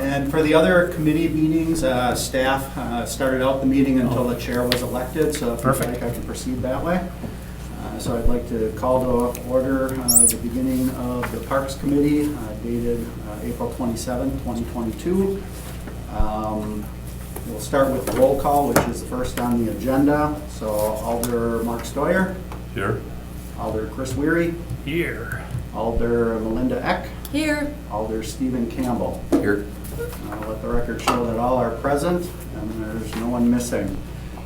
And for the other committee meetings, staff started out the meeting until the chair was elected, so if you'd Perfect. like, I can proceed that way. So I'd like to call to order the beginning of the Parks Committee dated April 27, 2022. We'll start with the roll call, which is the first on the agenda. So Alder Mark Stoyer. Here. Alder Chris Weary. Here. Alder Melinda Eck. Here. Alder Stephen Campbell. Here. Let the record show that all are present and there's no one missing.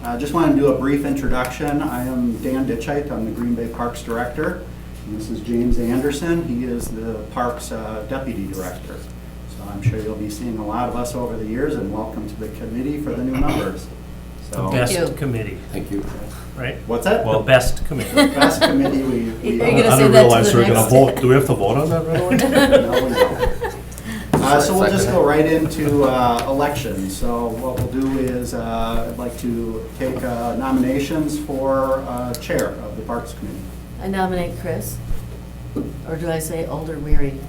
I just want to do a brief introduction. I am Dan Ditchite. I'm the Green Bay Parks Director. And this is James Anderson. He is the Parks Deputy Director. So I'm sure you'll be seeing a lot of us over the years, and welcome to the committee for the new members. The So, best committee, Thank you. right? what's that? The best committee. Best committee Are you we gonna I say didn't that to realize the we were gonna next- vote. Do we have to vote on that, right? No, no. So we'll just go right into elections. So what we'll do is I'd like to take nominations for chair of the Parks Committee. I nominate Chris. Or do I say Alder Weary?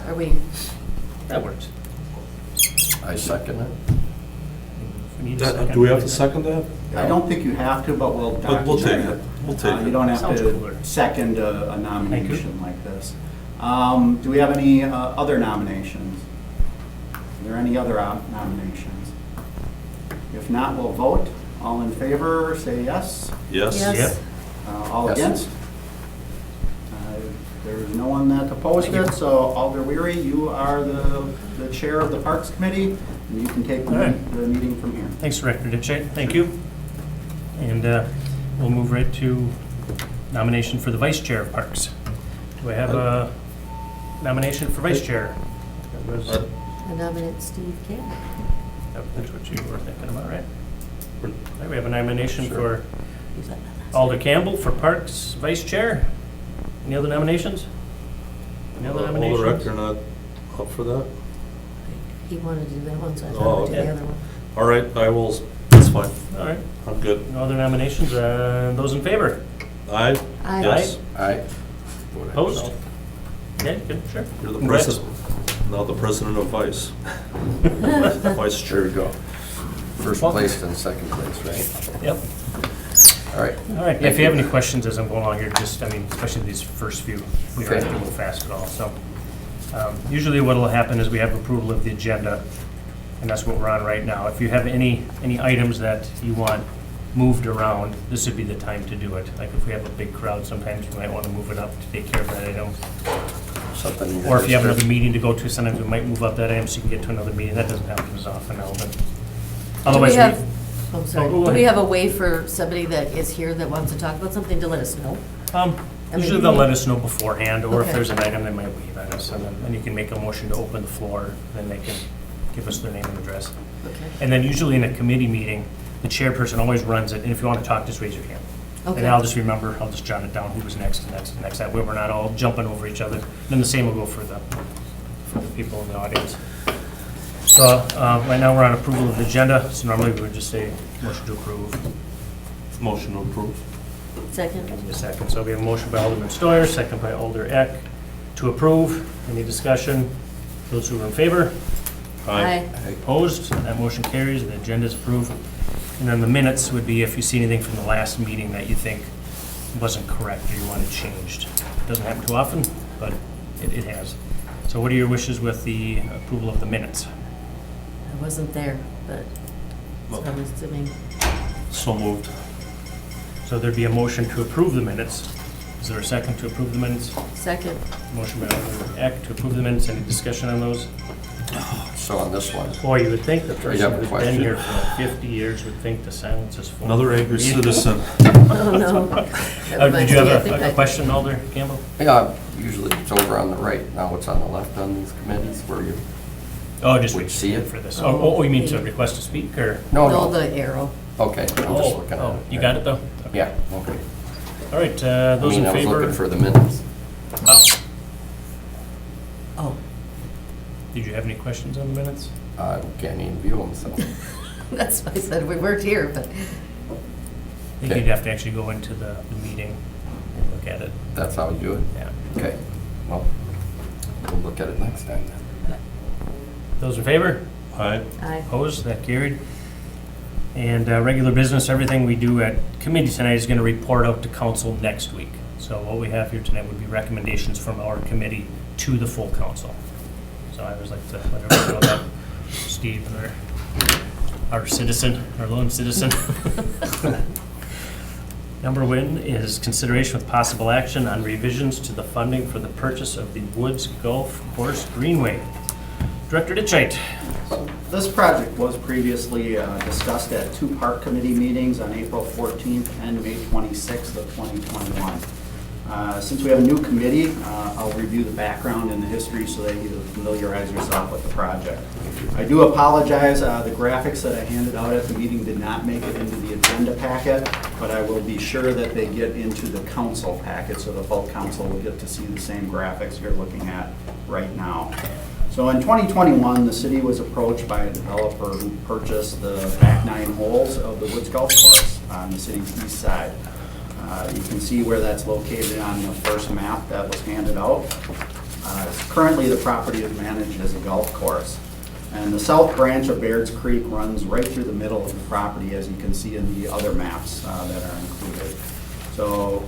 Are we, That works. I second it. We need a second. Do we have to second that? I don't think you have to, but we'll But we'll document take it. We'll take You it. don't have Sounds to cooler. second a nomination like this. Do we have any other nominations? Are there any other nominations? If not, we'll vote. All in favor, say yes. Yes. Yes. Yep. All Yes. against? There's no one that opposed Thank you. it, so Alder Weary, you are the chair of the Parks Committee, and you can take All right. the meeting from here. Thanks, Director Ditchite. Thank you. And we'll move right to nomination for the vice chair of Parks. Do I have a nomination for vice chair? That was, I nominate Steve Campbell. that's what you were thinking about, right? All right, we have a nomination for Who's that? Alder Campbell for Parks Vice Chair. Any other nominations? Any other All the nominations? rec are not up for that? He wanted to do that one, so I Oh, thought I'd do okay. the other one. All right, I will, that's fine. All right, I'm good. no other nominations. Those in favor? Aye? Aye. Yes. Aye. Opposed? Okay, good, sure. You're the Congrats. president, now the president of vice. Vice There we chair. go. First place and second place, right? Yep. All right. All right, if you have any questions as I'm going along here, just, I mean, especially these first few, we don't have to move fast at all, so. Usually what will happen is we have approval of the agenda, and that's what we're on right now. If you have any items that you want moved around, this would be the time to do it. Like if we have a big crowd, sometimes you might want to move it up to take care of that item. Something. Or if you have another meeting to go to, sometimes we might move up that item so you can get to another meeting. That doesn't happen as often now, but otherwise Do we have, we. I'm sorry, Oh, go do we ahead. have a way for somebody that is here that wants to talk about something to let us know? I mean, Usually they'll let us know beforehand, or if Okay. there's an item they might wave at us, and then you can make a motion to open the floor, then they can give us their name and address. Okay. And then usually in a committee meeting, the chairperson always runs it, and if you want to talk, just raise your hand. Okay. And I'll just remember, I'll just jot it down, who was next, and next, and next, that way we're not all jumping over each other. Then the same will go for the people in the audience. So, right now, we're on approval of the agenda, so normally we would just say, motion to approve. Motion to approve. Second? Give me a second. So we have a motion by Alderman Stoyer, second by Alder Eck to approve. Any discussion? Those who are in favor? Aye. Opposed? That motion carries. The agenda is approved. And then the minutes would be if you see anything from the last meeting that you think wasn't correct or you want it changed. Doesn't happen too often, but it has. So what are your wishes with the approval of the minutes? I wasn't there, but Well. I'm assuming. So moved. So there'd be a motion to approve the minutes. Is there a second to approve the minutes? Second. Motion by Alderman Eck to approve the minutes. Any discussion on those? So on this one, Boy, you would think the I person have a who's been question. here for like 50 years would think the silence is full. Another angry citizen. Oh, no. That Did reminds you me, I have think a question, Alder Campbell? yeah, usually it's over on the right. Now it's on the left on these committees where you, Oh, just Would wait see it? for this. Oh. Oh, you mean to request to speak, or? no, No, no. the arrow. Okay, I'm just looking at it. You got it, though? Okay. Yeah, okay. All right, I those mean, in I was favor? looking for the minutes. Oh, Oh, did you have any questions on the minutes? I can't even view them, so. that's why I said we weren't here, but I think Okay. you'd have to actually go into the meeting and look at it. That's how we do it? Yeah. Okay, well, we'll look at it next time then. Those in favor? Aye. Aye. Opposed? That carried. And regular business, everything we do at committee tonight is going to report out to council next week. So what we have here tonight would be recommendations from our committee to the full council. So I always like to let everyone know that Steve, our citizen, our lone citizen. Number one is consideration with possible action on revisions to the funding for the purchase of the Woods Golf Course Greenway. Director Ditchite. This project was previously discussed at two park committee meetings on April 14th and May 26th of 2021. Since we have a new committee, I'll review the background and the history so that you familiarize yourself with the project. I do apologize, the graphics that I handed out at the meeting did not make it into the agenda packet, but I will be sure that they get into the council packet so the full council will get to see the same graphics you're looking at right now. So in 2021, the city was approached by a developer who purchased the back 9 holes of the Woods Golf Course on the city's east side. You can see where that's located on the first map that was handed out. Currently, the property is managed as a golf course. And the south branch of Baird's Creek runs right through the middle of the property, as you can see in the other maps that are included. So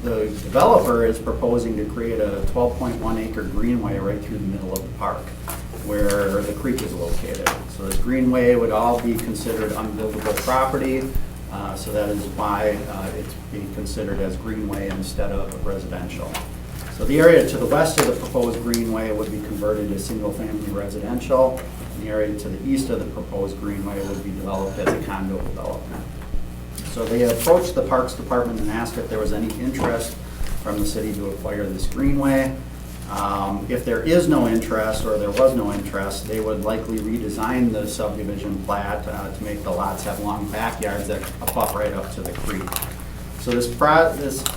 the developer is proposing to create a 12.1 acre greenway right through the middle of the park where the creek is located. So this greenway would all be considered unbuildable property. So that is why it's being considered as greenway instead of residential. So the area to the west of the proposed greenway would be converted to single-family residential. And the area to the east of the proposed greenway would be developed as a condo development. So they approached the Parks Department and asked if there was any interest from the city to acquire this greenway. If there is no interest, or there was no interest, they would likely redesign the subdivision plat to make the lots have long backyards that abut right up to the creek. So this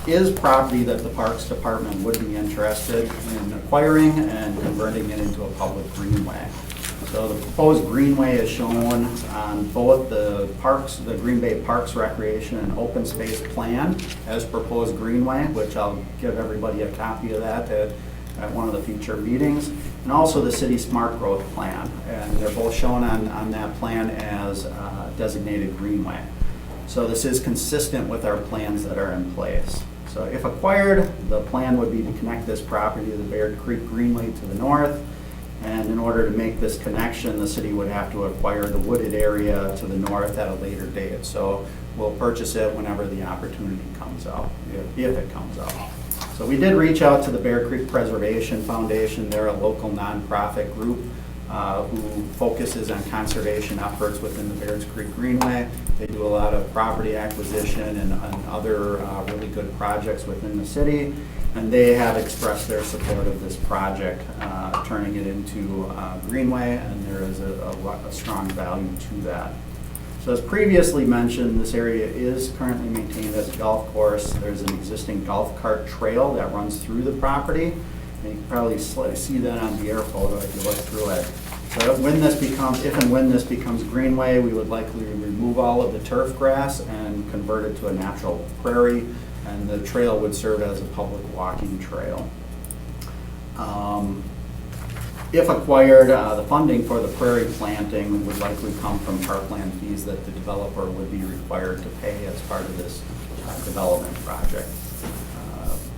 is property that the Parks Department would be interested in acquiring and converting it into a public greenway. So the proposed greenway is shown on both the parks, the Green Bay Parks Recreation and Open Space Plan as proposed greenway, which I'll give everybody a copy of that at one of the future meetings, and also the City Smart Growth Plan. And they're both shown on that plan as designated greenway. So this is consistent with our plans that are in place. So if acquired, the plan would be to connect this property to the Baird Creek Greenway to the north. And in order to make this connection, the city would have to acquire the wooded area to the north at a later date. So we'll purchase it whenever the opportunity comes up, if it comes up. So we did reach out to the Bear Creek Preservation Foundation. They're a local nonprofit group who focuses on conservation efforts within the Bears Creek Greenway. They do a lot of property acquisition and other really good projects within the city. And they have expressed their support of this project, turning it into Greenway, and there is a strong value to that. So as previously mentioned, this area is currently maintained as a golf course. There's an existing golf cart trail that runs through the property. And you can probably see that on the air photo if you look through it. So if and when this becomes Greenway, we would likely remove all of the turf grass and convert it to a natural prairie, and the trail would serve as a public walking trail. If acquired, the funding for the prairie planting would likely come from parkland fees that the developer would be required to pay as part of this development project.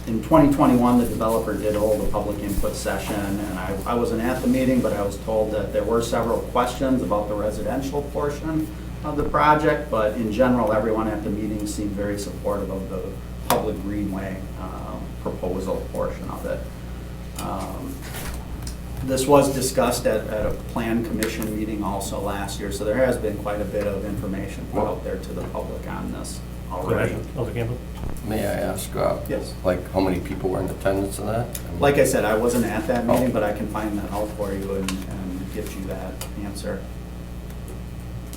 In 2021, the developer did hold a public input session, and I wasn't at the meeting, but I was told that there were several questions about the residential portion of the project, but in general, everyone at the meeting seemed very supportive of the public greenway proposal portion of it. This was discussed at a plan commission meeting also last year, so there has been quite a bit of information put out there to the public on this already. Alder Campbell? May I ask, Yes. like, how many people were in attendance of that? Like I said, I wasn't at that meeting, but I can find that out for you and get you that answer.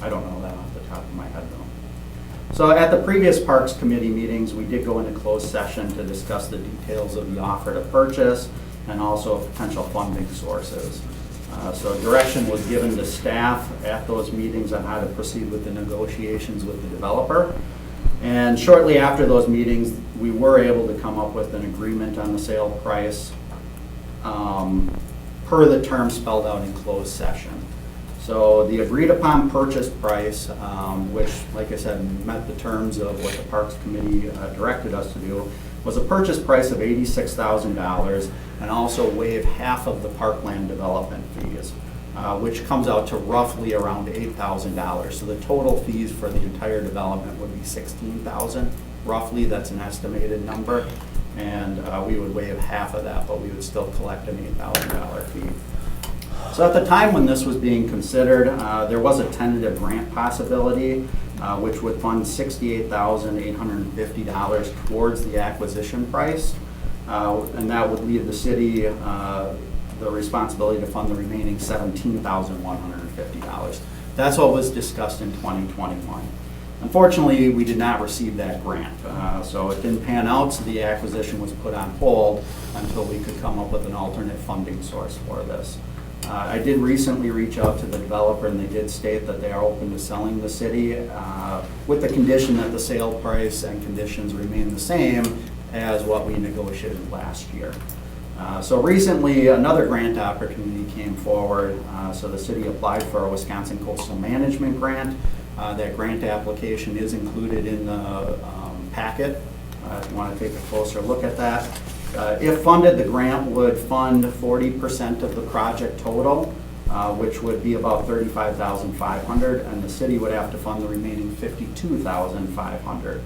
I don't know that off the top of my head though. So at the previous Parks Committee meetings, we did go into closed session to discuss the details of the offer to purchase and also potential funding sources. So direction was given to staff at those meetings on how to proceed with the negotiations with the developer. And shortly after those meetings, we were able to come up with an agreement on the sale price. per the terms spelled out in closed session. So the agreed upon purchase price, which, like I said, met the terms of what the Parks Committee directed us to do, was a purchase price of $86,000 and also waive half of the parkland development fees, which comes out to roughly around $8,000. So the total fees for the entire development would be $16,000, roughly. That's an estimated number. And we would waive half of that, but we would still collect an $8,000 fee. So at the time when this was being considered, there was a tentative grant possibility, which would fund $68,850 towards the acquisition price. And that would leave the city the responsibility to fund the remaining $17,150. That's what was discussed in 2021. Unfortunately, we did not receive that grant, so it didn't pan out, so the acquisition was put on hold until we could come up with an alternate funding source for this. I did recently reach out to the developer, and they did state that they are open to selling the city with the condition that the sale price and conditions remain the same as what we negotiated last year. So recently, another grant opportunity came forward. So the city applied for a Wisconsin Coastal Management Grant. That grant application is included in the packet, if you want to take a closer look at that. If funded, the grant would fund 40% of the project total, which would be about $35,500, and the city would have to fund the remaining $52,500.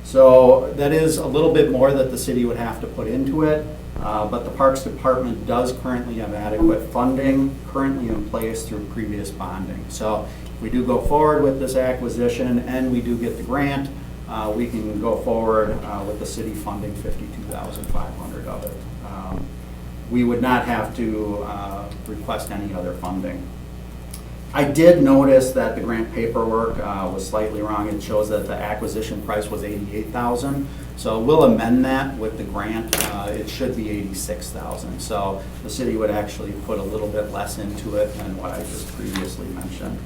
So that is a little bit more that the city would have to put into it, but the Parks Department does currently have adequate funding currently in place through previous bonding. So if we do go forward with this acquisition and we do get the grant, we can go forward with the city funding $52,500 of it. We would not have to request any other funding. I did notice that the grant paperwork was slightly wrong. It shows that the acquisition price was $88,000. So we'll amend that with the grant. It should be $86,000. So the city would actually put a little bit less into it than what I just previously mentioned.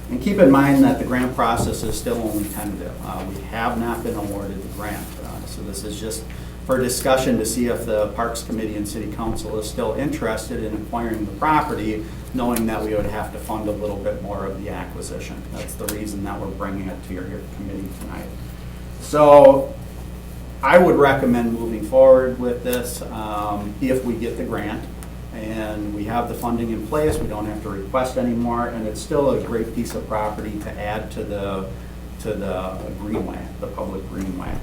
And keep in mind that the grant process is still only tentative. We have not been awarded the grant. So this is just for discussion to see if the Parks Committee and City Council is still interested in acquiring the property, knowing that we would have to fund a little bit more of the acquisition. That's the reason that we're bringing it to your committee tonight. So I would recommend moving forward with this if we get the grant and we have the funding in place. We don't have to request anymore, and it's still a great piece of property to add to the greenway, the public greenway.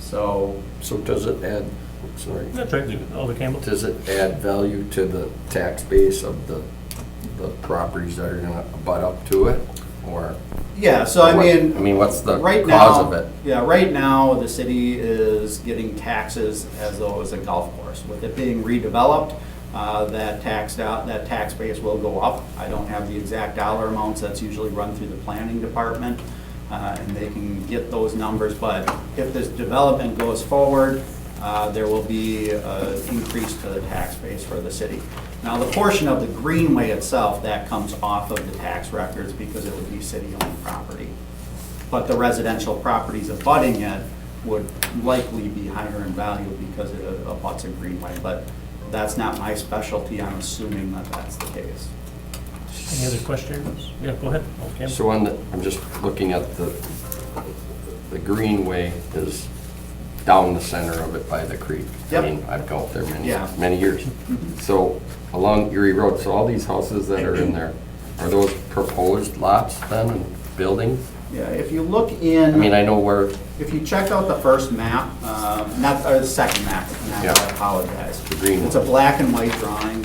So does it add, sorry, That's right, Alder Campbell. does it add value to the tax base of the properties that are gonna butt up to it, or? yeah, so I mean, what's the right cause now, of it? yeah, right now the city is getting taxes as though it was a golf course. With it being redeveloped, that tax base will go up. I don't have the exact dollar amounts. That's usually run through the planning department, and they can get those numbers. But if this development goes forward, there will be an increase to the tax base for the city. Now, the portion of the greenway itself, that comes off of the tax records because it would be city-owned property. But the residential properties abutting it would likely be higher in value because it abuts a greenway. But that's not my specialty. I'm assuming that that's the case. Any other questions? Yeah, go ahead, Alder Campbell. So I'm just looking at the greenway is down the center of it by the creek. Yep. I mean, I've gone up there Yeah. many years. So along Erie Road, so all these houses that are in there, are those proposed lots then and buildings? Yeah, if you look in. I mean, I know where, If you check out the first map, the second map, Yeah. I apologize. The green It's a one. black and white drawing.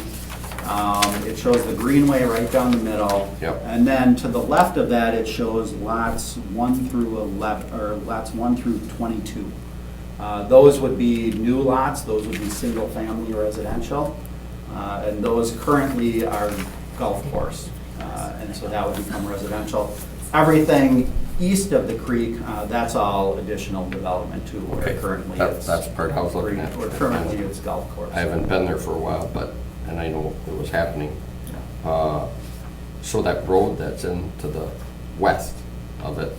It shows the greenway right down the middle. Yep. And then to the left of that, it shows lots 1 through 11, or lots 1 through 22. Those would be new lots, those would be single-family residential, and those currently are golf course, and so that would become residential. Everything east of the creek, that's all additional development too, where okay, currently that's the part I was looking at. Where currently it's golf course. I haven't been there for a while, and I know it was happening. So that road that's in to the west of it,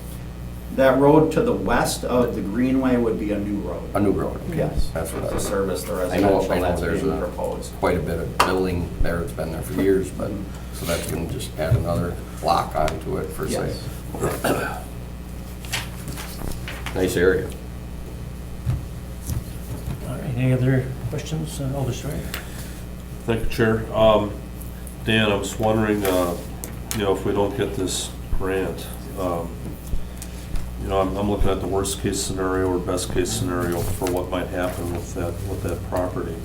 That road to the west of the Greenway would be a new road. A new road? Okay. Yes. That's what I To was. service the I know residential that's there's being proposed. quite a bit of building there, it's been there for years, but, so that's gonna just add another block onto it per se. Yes. Nice area. All right, any other questions, Alder Stewart? Thank you, Chair. Dan, I was wondering, if we don't get this grant, I'm looking at the worst case scenario or best case scenario for what might happen with that property.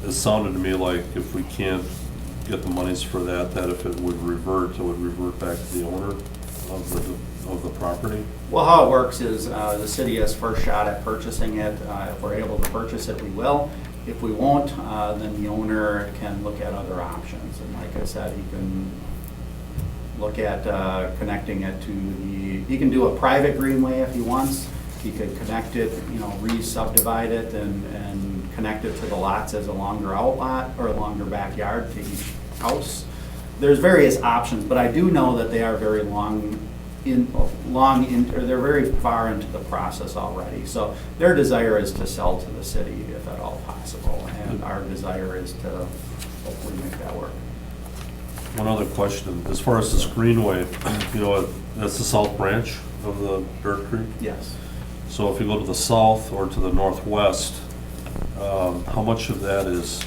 It sounded to me like if we can't get the monies for that if it would revert back to the owner of the property. Well, how it works is the city has first shot at purchasing it. If we're able to purchase it, we will. If we won't, then the owner can look at other options. And like I said, he can look at connecting it to he can do a private greenway if he wants. He could connect it, re-subdivide it and connect it to the lots as a longer outlot or a longer backyard to each house. There's various options, but I do know that they are very they're very far into the process already. So their desire is to sell to the city if at all possible, and our desire is to hopefully make that work. One other question, as far as this greenway, that's the south branch of the Dirt Creek. Yes. So if you go to the south or to the northwest, how much of that is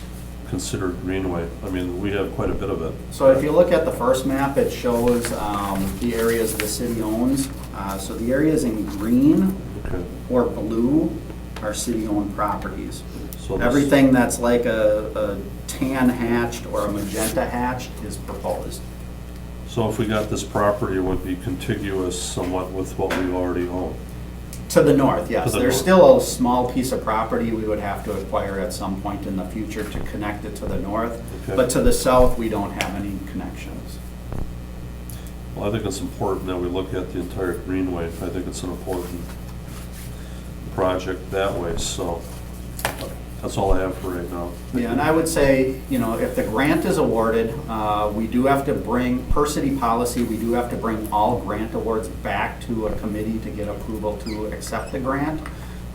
considered greenway? I mean, we have quite a bit of it. So if you look at the first map, it shows the areas the city owns. So the areas in green Okay. or blue are city-owned properties. So this- Everything that's like a tan hatched or a magenta hatched is proposed. So if we got this property, it would be contiguous somewhat with what we already own. To the north, yes. To the There's north. still a small piece of property we would have to acquire at some point in the future to connect it to the north. Okay. But to the south, we don't have any connections. Well, I think it's important that we look at the entire greenway. I think it's an important project that way, so that's all I have for right now. Yeah, and I would say, if the grant is awarded, we do have to bring, per city policy, we do have to bring all grant awards back to a committee to get approval to accept the grant.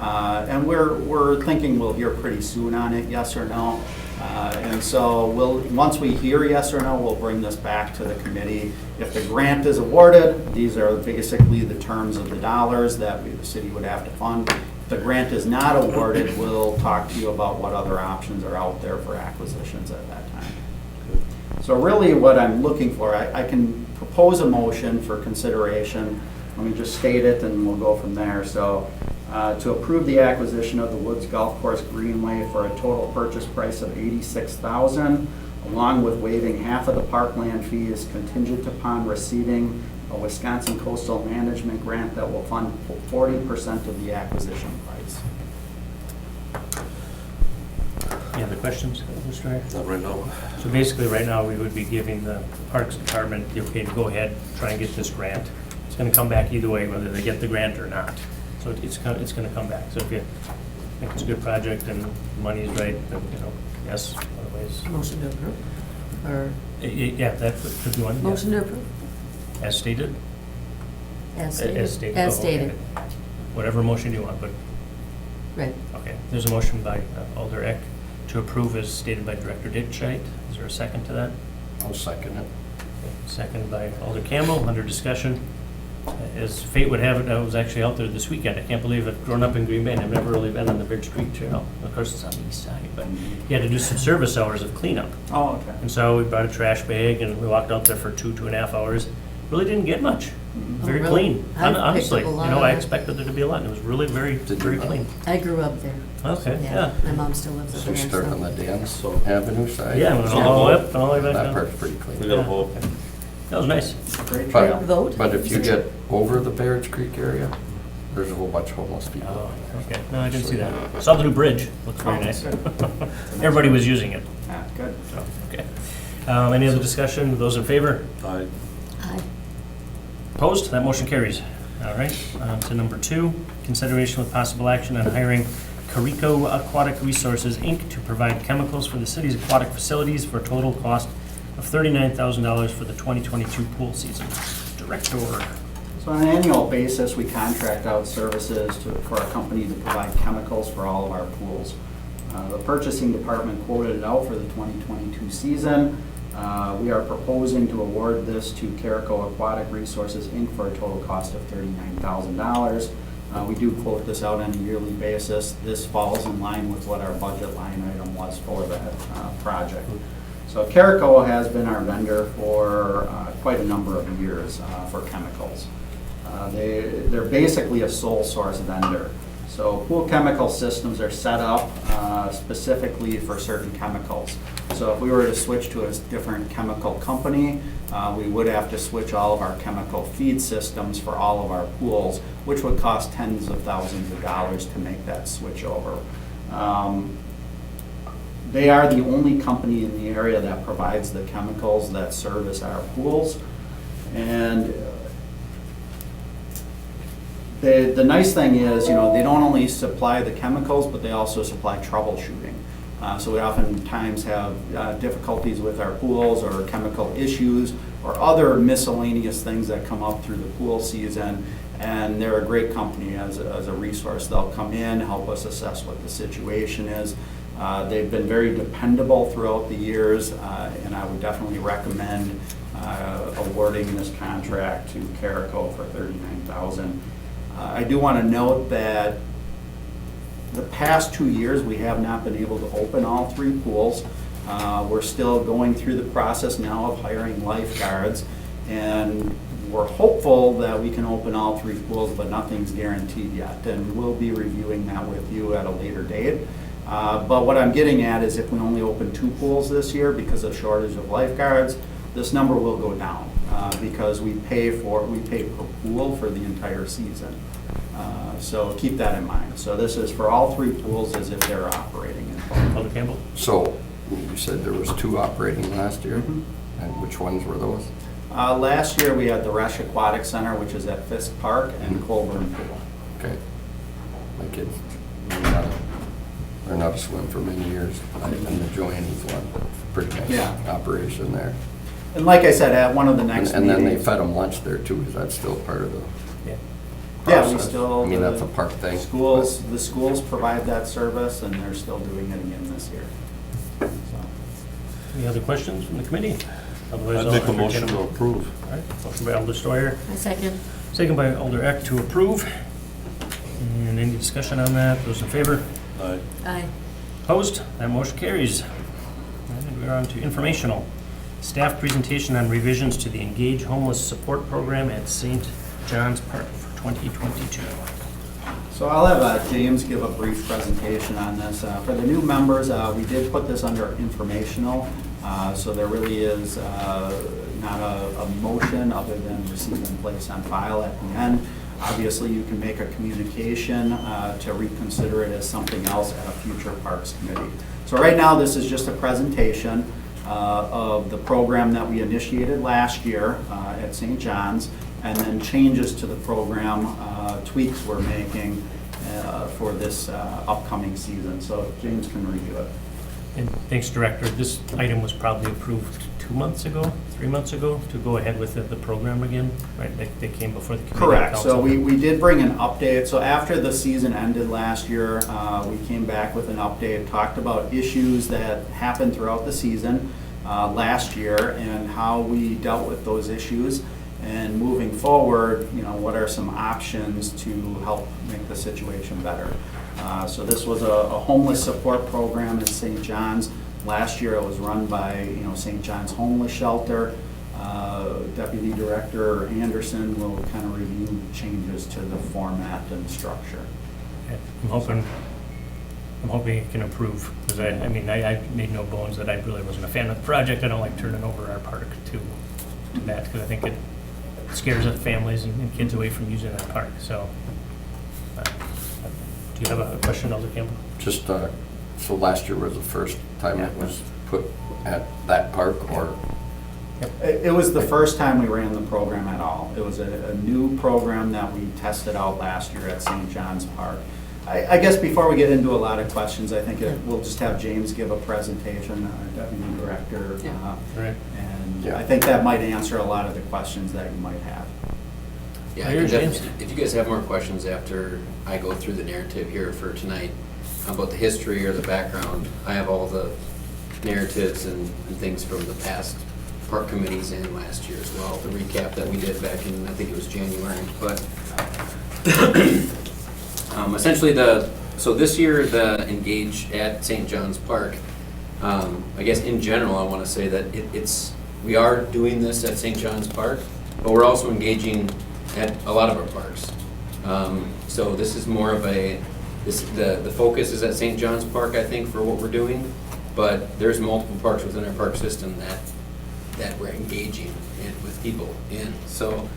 And we're thinking we'll hear pretty soon on it, yes or no. And so once we hear yes or no, we'll bring this back to the committee. If the grant is awarded, these are basically the terms of the dollars that the city would have to fund. If the grant is not awarded, we'll talk to you about what other options are out there for acquisitions at that time. So really what I'm looking for, I can propose a motion for consideration. Let me just state it and we'll go from there. So to approve the acquisition of the Woods Golf Course Greenway for a total purchase price of $86,000, along with waiving half of the parkland fee is contingent upon receiving a Wisconsin Coastal Management Grant that will fund 40% of the acquisition price. Any other questions, Alder Stewart? Not right now. So basically, right now, we would be giving the Parks Department the okay to go ahead, try and get this grant. It's gonna come back either way, whether they get the grant or not. So it's gonna come back. So if you think it's a good project and the money is right, then, yes, otherwise. Motion to approve, or Yeah, that could be one. yeah. motion to approve, As stated? as stated. As stated. As Oh, stated, okay. Whatever motion you want, but, right. okay. There's a motion by Alder Eck to approve as stated by Director Ditchite. Is there a second to that? I'll second it. Second by Alder Campbell, under discussion. As fate would have it, I was actually out there this weekend. I can't believe I've grown up in Green Bay and I've never really been on the Bridge Creek Trail. Of course, it's on the east side, but you had to do some service hours of cleanup. Oh, okay. And so we brought a trash bag and we walked out there for 2.5 hours. Really didn't get much. Very Oh, really? clean. I picked up Honestly, a lot I of it. expected there to be a lot. And it was really very, very clean. I grew up there. Okay, yeah. My mom still lives up So there. you start on the so- Dance Avenue side? Yeah, went all the way up, all the way back That down. part's pretty We clean. got a vote. That was nice. Great trail. Vote? But if you get over the Barrett Creek area, there's a whole bunch of homeless people. Oh, okay. No, I didn't see that. Saw the new bridge. Looks very Oh, nice. good. Everybody was using it. Ah, good. So, okay. Any other discussion? Those in favor? Aye. Aye. Opposed? That motion carries. All right, to number 2, consideration with possible action on hiring Carico Aquatic Resources, Inc. to provide chemicals for the city's aquatic facilities for a total cost of $39,000 for the 2022 pool season. Director, is So on an annual basis, we contract out services for a company to provide chemicals for all of our pools. The purchasing department quoted it out for the 2022 season. We are proposing to award this to Carico Aquatic Resources, Inc. for a total cost of $39,000. We do quote this out on a yearly basis. This falls in line with what our budget line item was for that project. So Carico has been our vendor for quite a number of years for chemicals. They're basically a sole source vendor. So pool chemical systems are set up specifically for certain chemicals. So if we were to switch to a different chemical company, we would have to switch all of our chemical feed systems for all of our pools, which would cost tens of thousands of dollars to make that switch over. They are the only company in the area that provides the chemicals that service our pools. And the nice thing is, they don't only supply the chemicals, but they also supply troubleshooting. So we oftentimes have difficulties with our pools or chemical issues or other miscellaneous things that come up through the pool season. And they're a great company as a resource. They'll come in, help us assess what the situation is. They've been very dependable throughout the years, and I would definitely recommend awarding this contract to Carico for $39,000. I do want to note that the past 2 years, we have not been able to open all 3 pools. We're still going through the process now of hiring lifeguards, and we're hopeful that we can open all 3 pools, but nothing's guaranteed yet, and we'll be reviewing that with you at a later date. But what I'm getting at is if we only open 2 pools this year because of shortage of lifeguards, this number will go down because we pay per pool for the entire season. So keep that in mind. So this is for all 3 pools as if they're operating. Alder Campbell? So you said there was 2 operating last year? Mhm. And which ones were those? Last year we had the Resch Aquatic Center, which is at Fisk Park, and Colburn Pool. Okay. My kids learned how to swim for many years. And the Joanne's one, pretty nice Yeah. operation there. And like I said, at one of the next And then they meetings. fed them lunch there too. Is that still part of the Yeah. Yeah, we process? still. I mean, that's a park thing. The schools provide that service, and they're still doing it again this year. So. Any other questions from the committee? Otherwise, I'd I'll make a entertain motion to approve. All right, motion by Alder Steuer, I second. second by Alder Eck to approve. And any discussion on that? Those in favor? Aye. Aye. Opposed? That motion carries. And we're on to informational. Staff presentation on revisions to the Engage Homeless Support Program at St. John's Park for 2022. So I'll have James give a brief presentation on this. For the new members, we did put this under informational, so there really is not a motion other than receive and place on file at the end. Obviously, you can make a communication to reconsider it as something else at a future Parks Committee. So right now, this is just a presentation of the program that we initiated last year at St. John's, and then changes to the program, tweaks we're making for this upcoming season. So James can review it. And thanks, Director. This item was probably approved 2 months ago, 3 months ago, to go ahead with the program again, right? They came before the committee. Correct. council. So we did bring an update. So after the season ended last year, we came back with an update, talked about issues that happened throughout the season last year and how we dealt with those issues. And moving forward, what are some options to help make the situation better? So this was a homeless support program at St. John's. Last year it was run by St. John's Homeless Shelter. Deputy Director Anderson will kind of review changes to the format and structure. Okay. I'm hoping it can improve, because I made no bones that I really wasn't a fan of the project. I don't like turning over our park to that, because I think it scares the families and kids away from using that park. So, do you have a question, Alder Campbell? Just, so last year was the first time it was put at that park, or? It was the first time we ran the program at all. It was a new program that we tested out last year at St. John's Park. I guess before we get into a lot of questions, I think we'll just have James give a presentation, our Deputy Director. Right. And Yeah. I think that might answer a lot of the questions that you might have. Yeah, Here, James. if you guys have more questions after I go through the narrative here for tonight about the history or the background, I have all the narratives and things from the past park committees and last year as well, the recap that we did back in, I think it was January. But essentially so this year, the Engage at St. John's Park, I guess in general, I want to say that we are doing this at St. John's Park, but we're also engaging at a lot of our parks. So this is more of the focus is at St. John's Park, I think, for what we're doing, but there's multiple parks within our park system that we're engaging with people in. So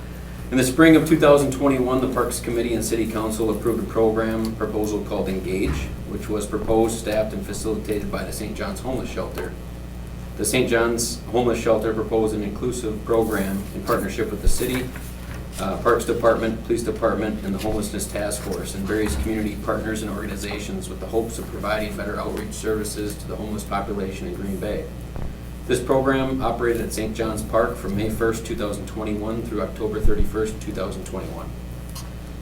in the spring of 2021, the Parks Committee and City Council approved a program proposal called Engage, which was proposed, staffed, and facilitated by the St. John's Homeless Shelter. The St. John's Homeless Shelter proposed an inclusive program in partnership with the city, Parks Department, Police Department, and the Homelessness Task Force, and various community partners and organizations with the hopes of providing better outreach services to the homeless population in Green Bay. This program operated at St. John's Park from May 1st, 2021 through October 31st, 2021.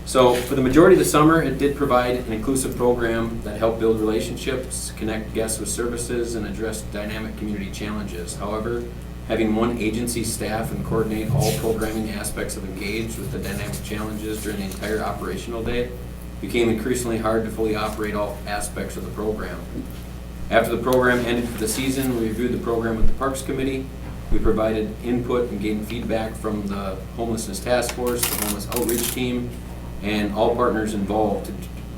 So for the majority of the summer, it did provide an inclusive program that helped build relationships, connect guests with services, and address dynamic community challenges. However, having one agency staff and coordinate all programming aspects of Engage with the dynamic challenges during the entire operational day became increasingly hard to fully operate all aspects of the program. After the program ended for the season, we reviewed the program with the Parks Committee. We provided input and gained feedback from the Homelessness Task Force, the Homeless Outreach Team, and all partners involved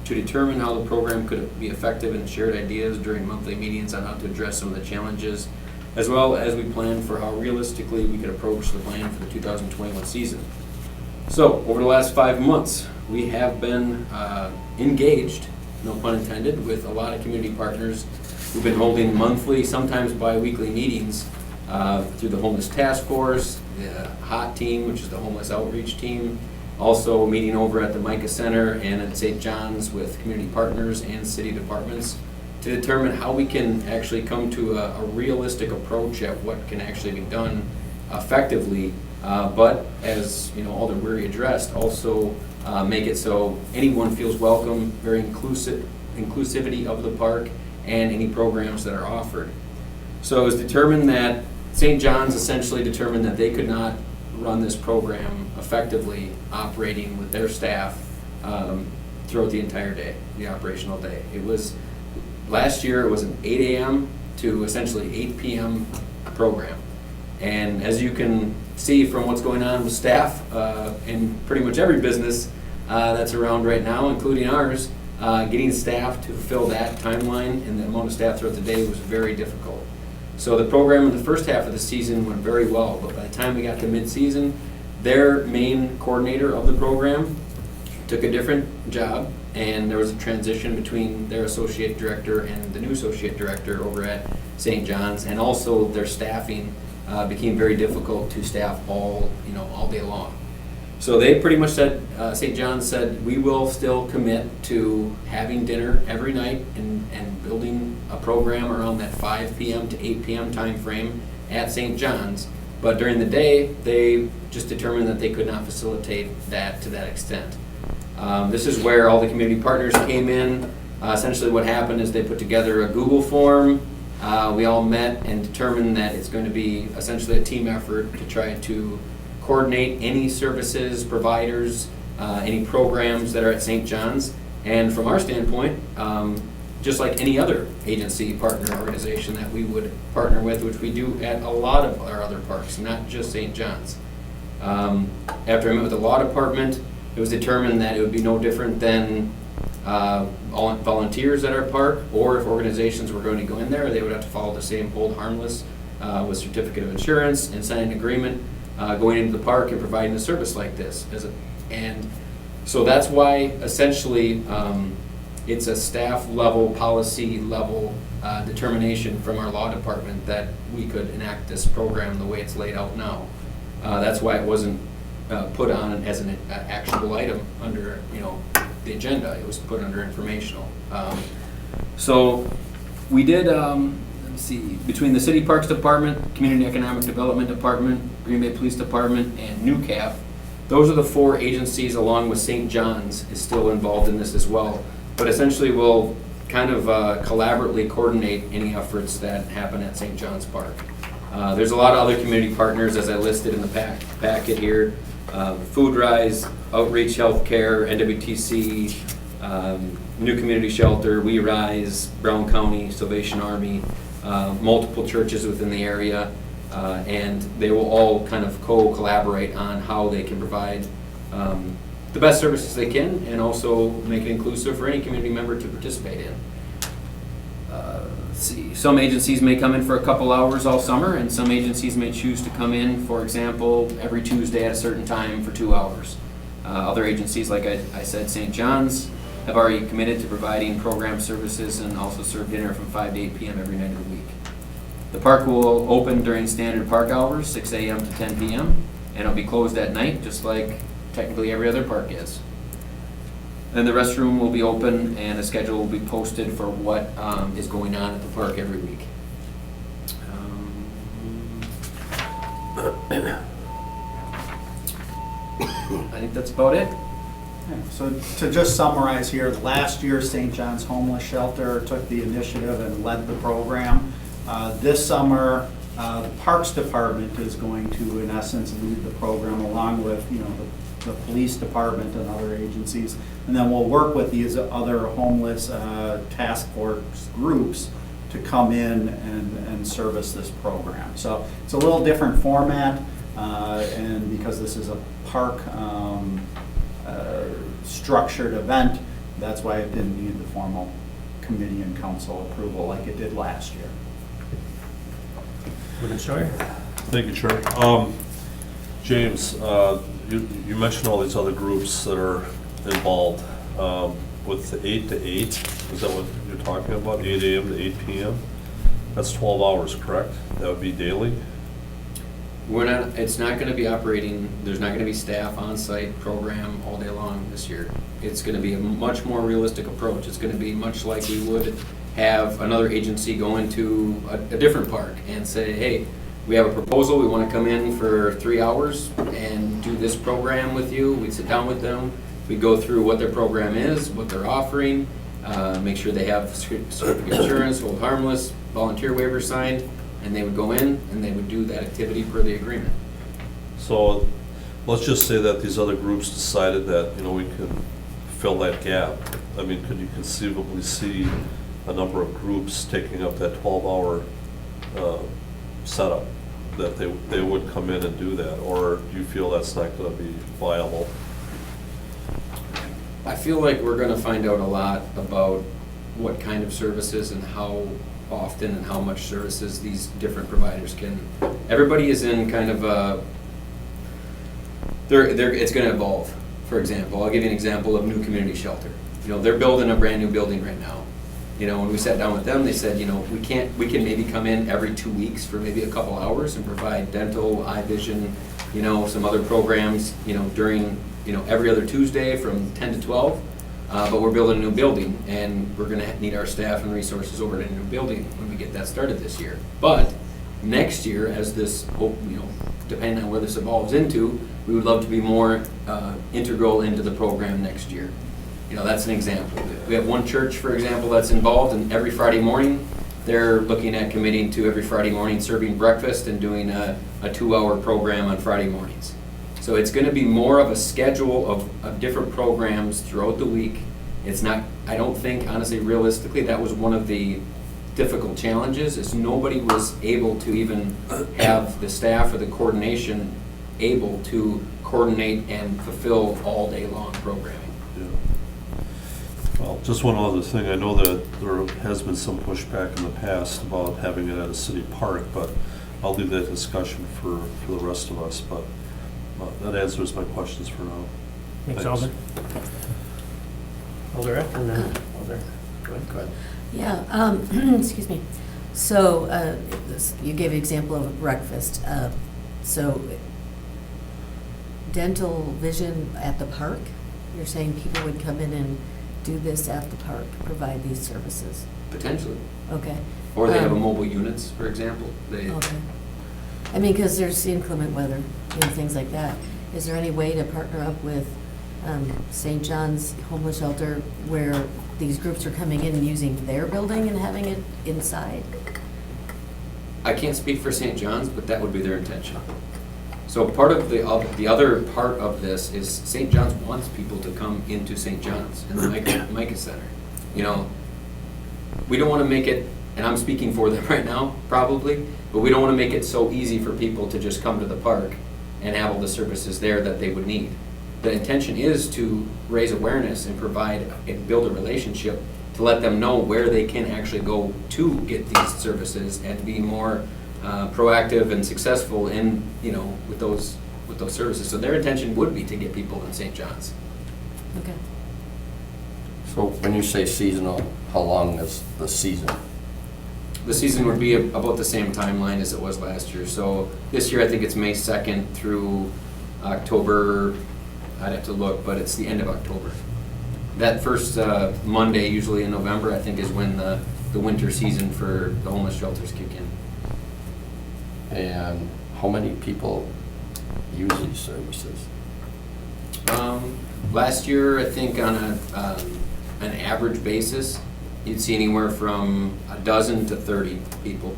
to determine how the program could be effective and shared ideas during monthly meetings on how to address some of the challenges, as well as we planned for how realistically we could approach the plan for the 2021 season. So, over the last 5 months, we have been engaged, no pun intended, with a lot of community partners. We've been holding monthly, sometimes bi-weekly meetings through the Homeless Task Force, the HOT team, which is the Homeless Outreach Team, also meeting over at the Micah Center and at St. John's with community partners and city departments to determine how we can actually come to a realistic approach at what can actually be done effectively, but as Alder Weary addressed, also make it so anyone feels welcome, very inclusivity of the park, and any programs that are offered. So it was determined that St. John's essentially determined that they could not run this program effectively operating with their staff throughout the entire day, the operational day. Last year it was an 8 a.m. to essentially 8 p.m. program. And as you can see from what's going on with staff in pretty much every business that's around right now, including ours, getting staff to fulfill that timeline and the amount of staff throughout the day was very difficult. So the program in the first half of the season went very well, but by the time we got to mid-season, their main coordinator of the program took a different job, and there was a transition between their associate director and the new associate director over at St. John's, and also their staffing became very difficult to staff all day long. So they pretty much said, St. John's said, we will still commit to having dinner every night and building a program around that 5 p.m. to 8 p.m. time frame at St. John's. But during the day, they just determined that they could not facilitate that to that extent. This is where all the community partners came in. Essentially what happened is they put together a Google form. We all met and determined that it's going to be essentially a team effort to try to coordinate any services, providers, any programs that are at St. John's. And from our standpoint, just like any other agency, partner, organization that we would partner with, which we do at a lot of our other parks, not just St. John's. After I met with the law department, it was determined that it would be no different than all volunteers at our park, or if organizations were going to go in there, they would have to follow the same hold harmless with certificate of insurance and sign an agreement going into the park and providing a service like this. And so that's why essentially it's a staff level, policy level determination from our law department that we could enact this program the way it's laid out now. That's why it wasn't put on as an actionable item under the agenda. It was put under informational. So we did, let's see, between the City Parks Department, Community Economic Development Department, Green Bay Police Department, and NewCap, Those are the 4 agencies, along with St. John's is still involved in this as well. But essentially, we'll kind of collaboratively coordinate any efforts that happen at St. John's Park. There's a lot of other community partners, as I listed in the packet here. Food Rise, Outreach Healthcare, NWTC, New Community Shelter, We Rise, Brown County, Salvation Army, multiple churches within the area, and they will all kind of co-collaborate on how they can provide the best services they can, and also make it inclusive for any community member to participate in. Let's see, some agencies may come in for a couple hours all summer, and some agencies may choose to come in, for example, every Tuesday at a certain time for 2 hours. Other agencies, like I said, St. John's, have already committed to providing program services and also serve dinner from 5 to 8 p.m. every night of the week. The park will open during standard park hours, 6 a.m. to 10 p.m., and it'll be closed at night, just like technically every other park is. Then the restroom will be open, and a schedule will be posted for what is going on at the park every week. I think that's about it. Yeah, so to just summarize here, last year St. John's Homeless Shelter took the initiative and led the program. This summer, the Parks Department is going to, in essence, lead the program along with, the police department and other agencies. And then we'll work with these other homeless task force groups to come in and service this program. So it's a little different format, and because this is a park structured event, that's why it didn't need the formal committee and council approval like it did last year. Woodland Story? Thank you, Chair. James, you mentioned all these other groups that are involved. With the 8 to 8, is that what you're talking about? 8 a.m. to 8 p.m.? That's 12 hours, correct? That would be daily? It's not gonna be operating, there's not gonna be staff on-site program all day long this year. It's gonna be a much more realistic approach. It's gonna be much like we would have another agency go into a different park and say, hey, we have a proposal, we wanna come in for 3 hours and do this program with you. We'd sit down with them, we go through what their program is, what they're offering, make sure they have certificate of insurance, hold harmless, volunteer waiver signed, and they would go in and they would do that activity per the agreement. So let's just say that these other groups decided that, we can fill that gap. I mean, could you conceivably see a number of groups taking up that 12-hour setup, that they would come in and do that? Or do you feel that's not going to be viable? I feel like we're gonna find out a lot about what kind of services and how often and how much services these different providers can. Everybody is in kind of a, it's gonna evolve. For example, I'll give you an example of New Community Shelter. They're building a brand new building right now. When we sat down with them, they said, we can maybe come in every 2 weeks for maybe a couple hours and provide dental, eye vision, some other programs, during, every other Tuesday from 10 to 12. But we're building a new building, and we're gonna need our staff and resources over in a new building when we get that started this year. But next year, as this, depending on where this evolves into, we would love to be more integral into the program next year. That's an example. We have one church, for example, that's involved, and every Friday morning, they're looking at committing to every Friday morning serving breakfast and doing a 2-hour program on Friday mornings. So it's going to be more of a schedule of different programs throughout the week. It's not, I don't think, honestly, realistically, that was one of the difficult challenges, is nobody was able to even have the staff or the coordination able to coordinate and fulfill all day long programming. Yeah. Well, just one other thing. I know that there has been some pushback in the past about having it at a city park, but I'll leave that discussion for the rest of us. But that answers my questions for now. Thanks, Alden. Alder F. and then Alder. Go ahead. Yeah, excuse me. So you gave an example of a breakfast. So dental vision at the park, you're saying people would come in and do this at the park, provide these services? Potentially. Okay. Or they have a mobile units, for example. Okay. I mean, because there's inclement weather and things like that. Is there any way to partner up with St. John's Homeless Shelter where these groups are coming in and using their building and having it inside? I can't speak for St. John's, but that would be their intention. So part of the other part of this is St. John's wants people to come into St. John's and the Micah Center. You know, we don't want to make it, and I'm speaking for them right now, probably, but we don't want to make it so easy for people to just come to the park and have all the services there that they would need. The intention is to raise awareness and provide and build a relationship to let them know where they can actually go to get these services and be more proactive and successful in, you know, with those services. So their intention would be to get people in St. John's. Okay. So when you say seasonal, how long is the season? The season would be about the same timeline as it was last year. So this year, I think it's May 2nd through October, I'd have to look, but it's the end of October. That first Monday, usually in November, I think is when the winter season for the homeless shelters kick in. And how many people use these services? Last year, I think on an average basis, you'd see anywhere from a dozen to 30 people.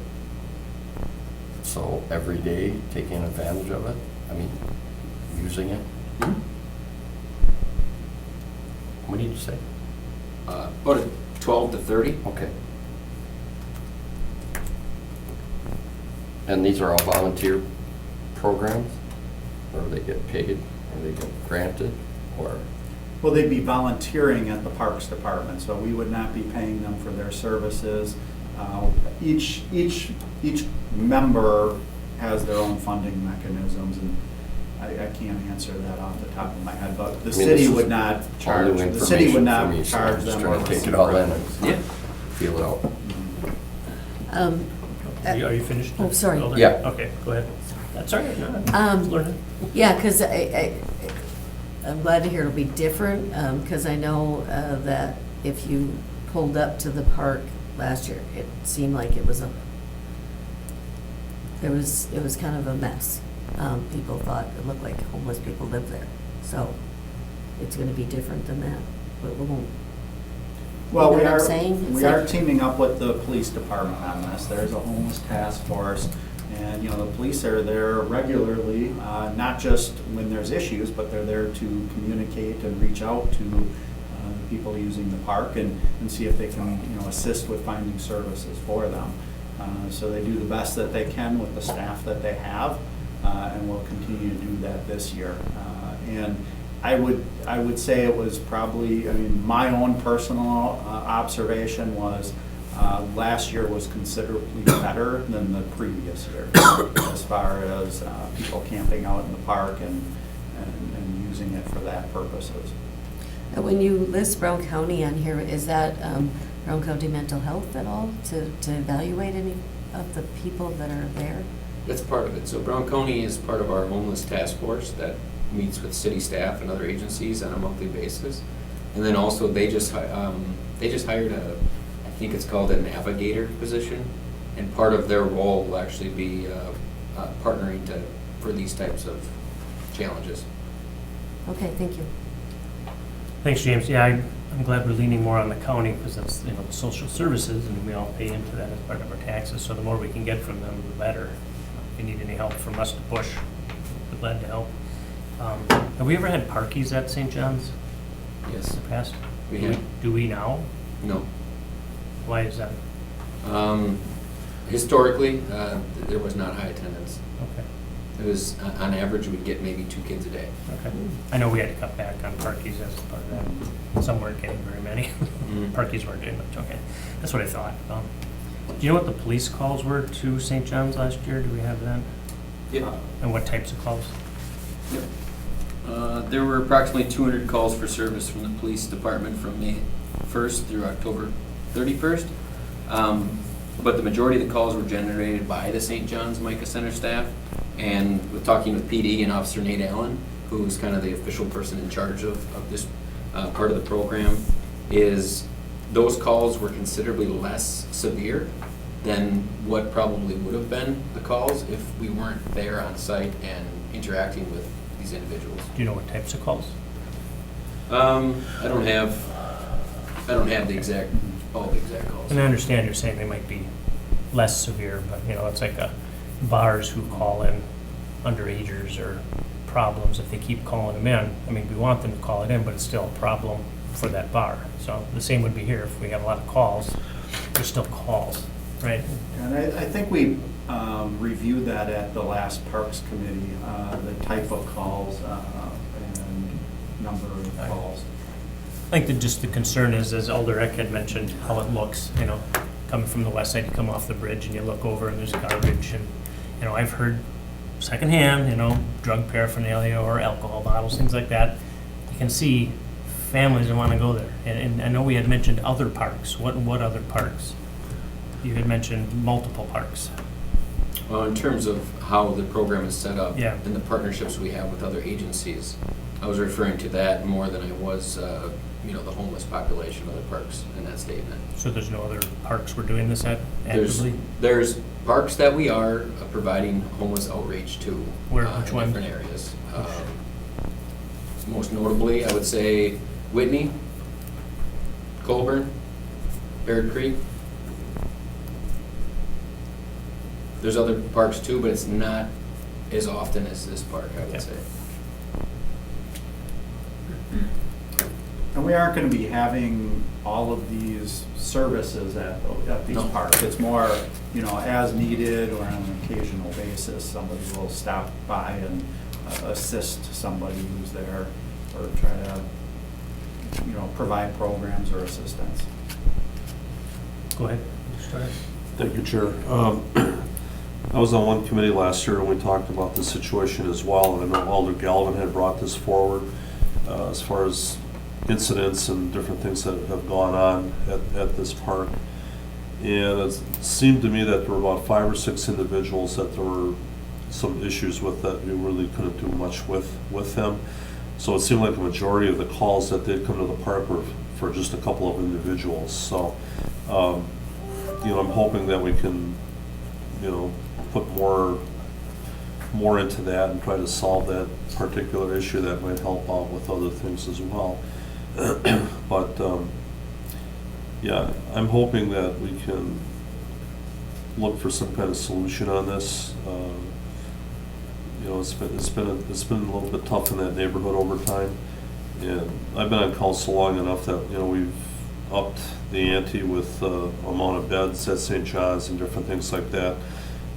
So every day taking advantage of it? I mean, using it? Hmm? What did you say? About 12 to 30. Okay. And these are all volunteer programs? Or they get paid, or they get granted, or? Well, they'd be volunteering at the Parks Department, so we would not be paying them for their services. Each member has their own funding mechanisms, and I can't answer that off the top of my head, but the I mean, city this would is not all charge, new the city would information not for me, so I'm charge just them. trying to take it all in and Yeah. feel it out. Are you finished? Oh, sorry. Elder? Yeah. Okay, go ahead. That's all right. No, learn it. Yeah, because I'm glad to hear it'll be different, because I know that if you pulled up to the park last year, it seemed like it was kind of a mess. People thought it looked like homeless people lived there. So it's going to be different than that, but we won't. Well, You know we what I'm are, saying? we It's are like- teaming up with the police department on this. There's a homeless task force, and, you know, the police are there regularly, not just when there's issues, but they're there to communicate and reach out to the people using the park and see if they can, you know, assist with finding services for them. So they do the best that they can with the staff that they have, and will continue to do that this year. And I would say it was probably, I mean, my own personal observation was last year was considerably better than the previous year as far as people camping out in the park and using it for that purposes. When you list Brown County on here, is that Brown County Mental Health at all to evaluate any of the people that are there? That's part of it. So Brown County is part of our homeless task force that meets with city staff and other agencies on a monthly basis. And then also they just hired I think it's called a navigator position. And part of their role will actually be partnering for these types of challenges. Okay, thank you. Thanks, James. Yeah, I'm glad we're leaning more on the county because that's, you know, the social services, and we all pay into that as part of our taxes. So the more we can get from them, the better. If you need any help from us to push, we're glad to help. Have we ever had parkies at St. John's Yes, in the past? we have. Do we now? No. Why is that? Historically, there was not high attendance. Okay. It was, on average, we'd get maybe 2 kids a day. Okay. I know we had to cut back on parkies as part of that. Some weren't getting very many. Mhm. Parkies weren't doing much. Okay. That's what I thought. Do you know what the police calls were to St. John's last year? Do we have that? Yeah. And what types of calls? Yep. There were approximately 200 calls for service from the police department from May 1st through October 31st. But the majority of the calls were generated by the St. John's Micah Center staff. And with talking with PD and Officer Nate Allen, who's kind of the official person in charge of this part of the program, is those calls were considerably less severe than what probably would have been the calls if we weren't there on site and interacting with these individuals. Do you know what types of calls? I don't have the exact, all the exact calls. And I understand you're saying they might be less severe, but, you know, it's like bars who call in underagers or problems, if they keep calling them in. I mean, we want them to call it in, but it's still a problem for that bar. So the same would be here. If we have a lot of calls, there's still calls, right? And I think we reviewed that at the last Parks Committee, the type of calls and number of calls. I think that just the concern is, as Alder Eck had mentioned, how it looks, you know, coming from the west side, you come off the bridge and you look over and there's garbage and, you know, I've heard secondhand, you know, drug paraphernalia or alcohol bottles, things like that. You can see families that want to go there. And I know we had mentioned other parks. What other parks? You had mentioned multiple parks. Well, in terms of how the program is set up Yeah. and the partnerships we have with other agencies, I was referring to that more than I was, you know, the homeless population of the parks in that statement. So there's no other parks we're doing this at There's, actively? there's parks that we are providing homeless outreach to. Where, which in ones? different areas. Most notably, I would say Whitney, Colburn, Bear Creek. There's other parks too, but it's not as often as this park, I Yeah. would say. And we aren't going to be having all of these services at these No. parks. It's more, you know, as needed or on an occasional basis. Somebody will stop by and assist somebody who's there or try to, you know, provide programs or assistance. Go ahead. Go ahead. Thank you, Chair. I was on one committee last year and we talked about this situation as well, and I know Alder Galvin had brought this forward as far as incidents and different things that have gone on at this park. And it seemed to me that there were about 5 or 6 individuals that there were some issues with that we really couldn't do much with them. So it seemed like the majority of the calls that did come to the park were for just a couple of individuals. So, you know, I'm hoping that we can, you know, put more into that and try to solve that particular issue that might help out with other things as well. But, yeah, I'm hoping that we can look for some kind of solution on this. You know, it's been a little bit tough in that neighborhood over time. And I've been on council long enough that, you know, we've upped the ante with amount of beds at St. John's and different things like that.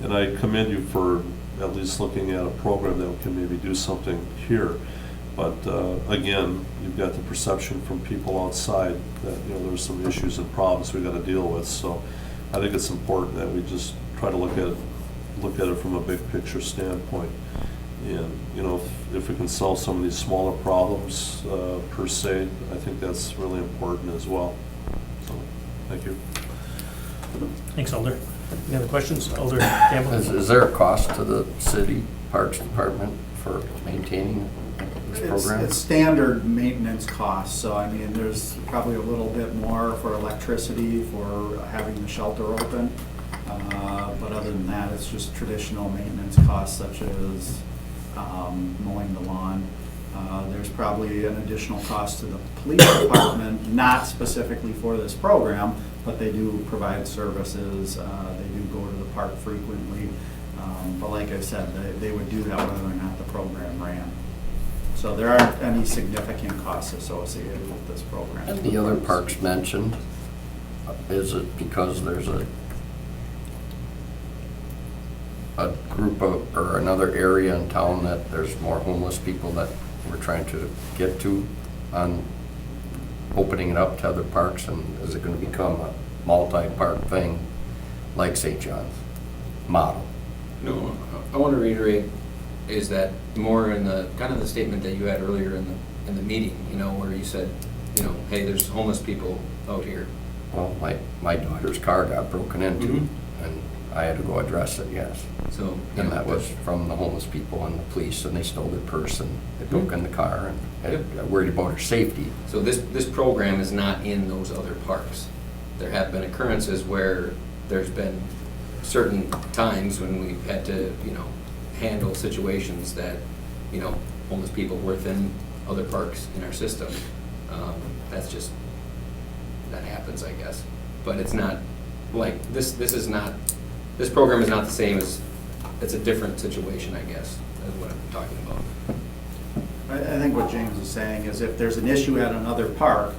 And I commend you for at least looking at a program that can maybe do something here. But again, you've got the perception from people outside that, you know, there's some issues and problems we got to deal with. So I think it's important that we just try to look at it from a big picture standpoint. And, you know, if we can solve some of these smaller problems per se, I think that's really important as well. So, thank you. Thanks, Alder. Any other questions? Alder Campbell? Is there a cost to the city parks department for maintaining this program? It's standard maintenance costs, so I mean, there's probably a little bit more for electricity, for having the shelter open. But other than that, it's just traditional maintenance costs such as mowing the lawn. There's probably an additional cost to the police department, not specifically for this program, but they do provide services. They do go to the park frequently. But like I said, they would do that whether or not the program ran. So there aren't any significant costs associated with this program. And the other parks mentioned, is it because there's a group of, or another area in town that there's more homeless people that we're trying to get to on opening it up to other parks? And is it going to become a multi-park thing like St. John's model? No, I want to reiterate is that more in the, kind of the statement that you had earlier in the meeting, you know, where you said, you know, hey, there's homeless people out here. Well, my daughter's car got broken into, Mhm. and I had to go address it, yes. So, And that was from the homeless people and the police, and they stole their purse and they broke in the car, and I worried about her safety. So this program is not in those other parks. There have been occurrences where there's been certain times when we've had to, you know, handle situations that you know, homeless people within other parks in our system. That's just, that happens, I guess. But it's not, like, this is not, this program is not the same as, it's a different situation, I guess, is what I'm talking about. I think what James is saying is if there's an issue at another park,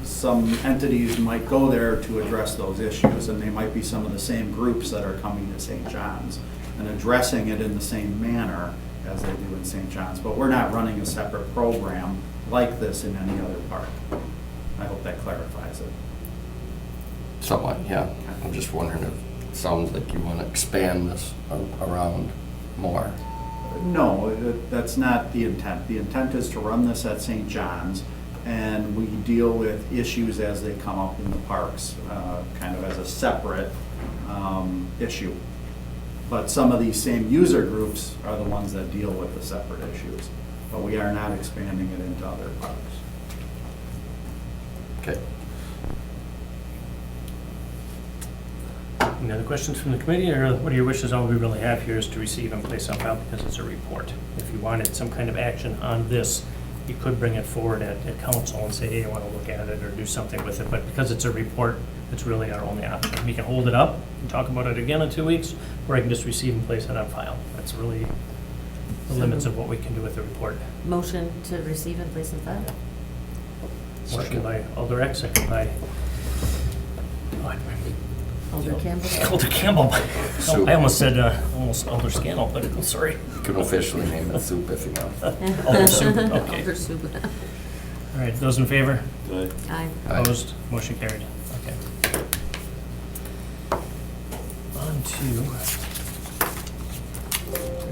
some entities might go there to address those issues, and they might be some of the same groups that are coming to St. John's and addressing it in the same manner as they do in St. John's. But we're not running a separate program like this in any other park. I hope that clarifies it. Somewhat, yeah. I'm just wondering if it sounds like you want to expand this around more. No, that's not the intent. The intent is to run this at St. John's, and we deal with issues as they come up in the parks, kind of as a separate issue. But some of these same user groups are the ones that deal with the separate issues. But we are not expanding it into other parks. Okay. Any other questions from the committee, or what are your wishes? All we really have here is to receive and place on file because it's a report. If you wanted some kind of action on this, you could bring it forward at council and say, hey, I want to look at it or do something with it. But because it's a report, it's really our only option. We can hold it up and talk about it again in 2 weeks, or I can just receive and place it on file. That's really the limits of what we can do with the report. Motion to receive and place in file. Motion by Alder Eck, second by Alder Campbell. Alder Campbell. Soup. I almost said almost Alder Scannell, but I'm sorry. You can officially name it soup if you want. Alder Soup, okay. Alder Soup. All right, those in favor? Aye. Aye. Aye. Opposed? Motion carried. Okay. On to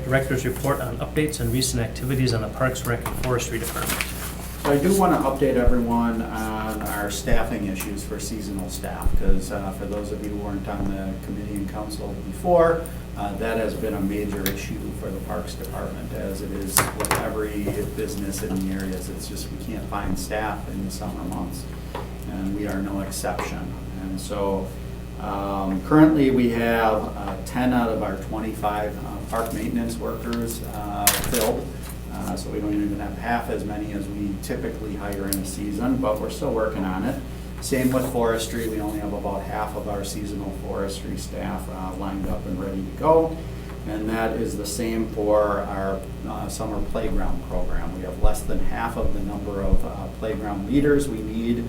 Director's report on updates and recent activities on the Parks, Rec, and Forestry Department. So I do want to update everyone on our staffing issues for seasonal staff, because for those of you who weren't on the committee and council before, that has been a major issue for the Parks Department, as it is with every business in the areas. It's just we can't find staff in the summer months, and we are no exception. And so currently we have 10 out of our 25 park maintenance workers filled. So we don't even have half as many as we typically hire in a season, but we're still working on it. Same with forestry. We only have about half of our seasonal forestry staff lined up and ready to go. And that is the same for our summer playground program. We have less than half of the number of playground leaders we need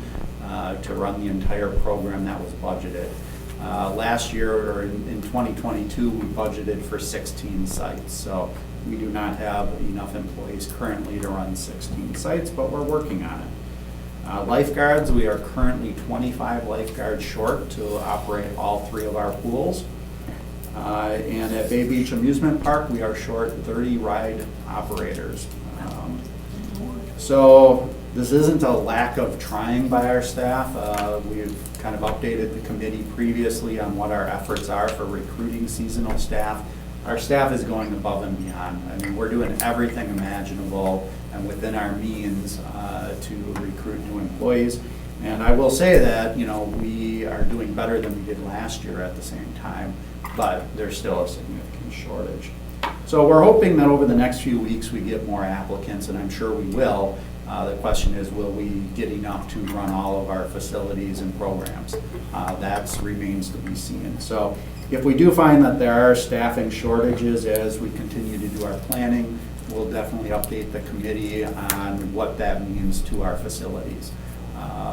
to run the entire program that was budgeted. Last year, or in 2022, we budgeted for 16 sites. So we do not have enough employees currently to run 16 sites, but we're working on it. Lifeguards, we are currently 25 lifeguards short to operate all 3 of our pools. And at Bay Beach Amusement Park, we are short 30 ride operators. So this isn't a lack of trying by our staff. We've kind of updated the committee previously on what our efforts are for recruiting seasonal staff. Our staff is going above and beyond. I mean, we're doing everything imaginable and within our means to recruit new employees. And I will say that, you know, we are doing better than we did last year at the same time, but there's still a significant shortage. So we're hoping that over the next few weeks we get more applicants, and I'm sure we will. The question is, will we get enough to run all of our facilities and programs? That remains to be seen. So if we do find that there are staffing shortages as we continue to do our planning, we'll definitely update the committee on what that means to our facilities.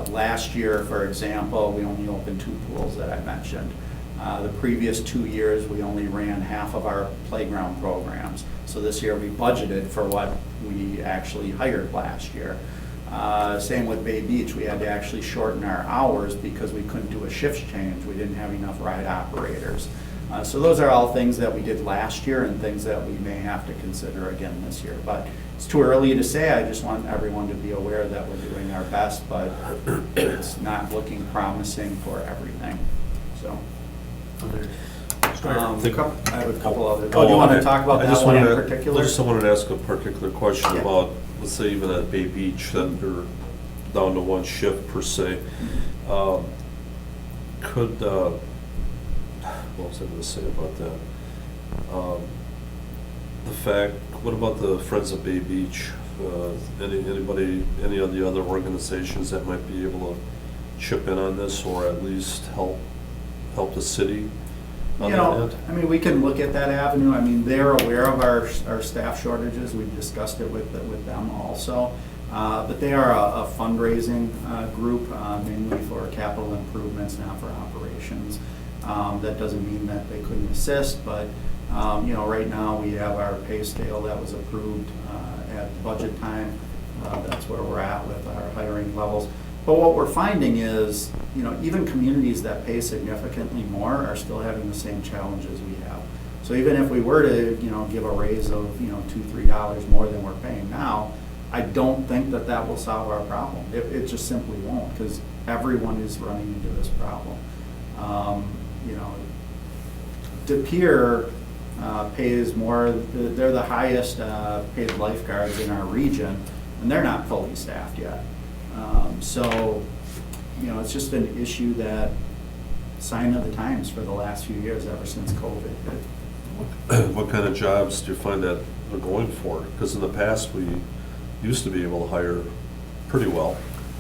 Last year, for example, we only opened 2 pools that I mentioned. The previous 2 years, we only ran half of our playground programs. So this year, we budgeted for what we actually hired last year. Same with Bay Beach. We had to actually shorten our hours because we couldn't do a shift change. We didn't have enough ride operators. So those are all things that we did last year and things that we may have to consider again this year. But it's too early to say. I just want everyone to be aware that we're doing our best, but it's not looking promising for everything. So. I have a couple other. Oh, do you want to talk about that one in particular? I just wanted to ask a particular question Yeah. about, let's say even at Bay Beach, that they're down to 1 shift per se. What was I going to say about that? the fact, what about the Friends of Bay Beach? Anybody, any of the other organizations that might be able to chip in on this, or at least help the city on You that know, end? I mean, we can look at that avenue. I mean, they're aware of our staff shortages. We've discussed it with them also. But they are a fundraising group, mainly for capital improvements, not for operations. That doesn't mean that they couldn't assist, but you know, right now we have our pay scale that was approved at budget time. That's where we're at with our hiring levels. But what we're finding is, you know, even communities that pay significantly more are still having the same challenges we have. So even if we were to, you know, give a raise of, you know, $2-3 more than we're paying now, I don't think that will solve our problem. It just simply won't, because everyone is running into this problem. You know, De Pere pays more, they're the highest paid lifeguards in our region, and they're not fully staffed yet. So, you know, it's just an issue that, sign of the times for the last few years, ever since COVID hit. What kind of jobs do you find that are going for? Because in the past, we used to be able to hire pretty well.